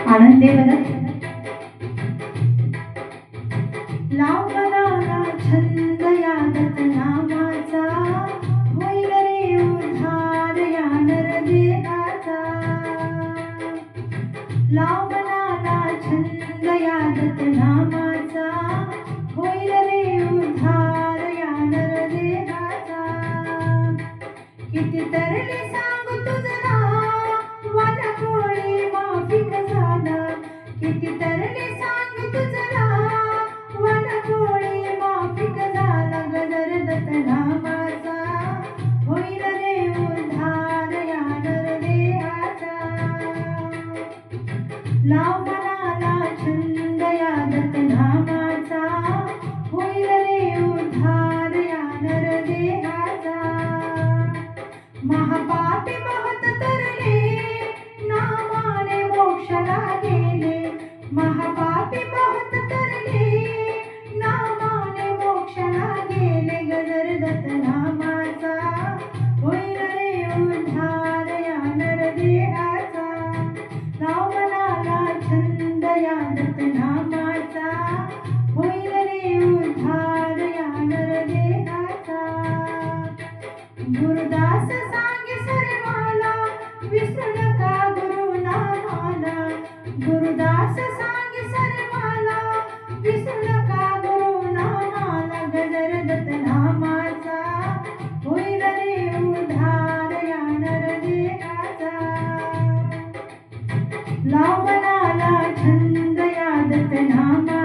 आनंद दे बरं. लाव मनाला छंद या दत्तनामाचा, होईल रे उद्धार या नरदेहाचा. लाव मनाला छंद या दत्तनामाचा, होईल रे उद्धार या नरदेहाचा. किती तरले सांगू तुझं वानकोळी माफिक झाला. किती तरले सांगू तुझं वानकोळी माफिक झाला. गजर दत्तनामाचा, होईल रे उद्धार या नरदेहाचा. लाव मनाला छंद या दत्तनामाचा, होईल रे उद्धार या नरदेहाचा. महापापी बहुत तरले, नामाने मोक्षाला गेले. महापापी बहुत तरले, नामाने मोक्षाला गेले. गजर दत्तनामाचा, होईल रे उद्धार या नरदेहाचा. लाव मनाला छंद या दत्तनामाचा, होईल रे उद्धार या नरदेहाचा. गुरुदास सांगे सर्वाला, विसरू नका गुरुनामाला. गुरुदास सांगे सर्वाला, विसरू नका गुरुनामाला. गजर दत्तनामाचा, होईल रे उद्धार या नरदेहाचा. लाव मनाला छंद या दत्तनामाचा,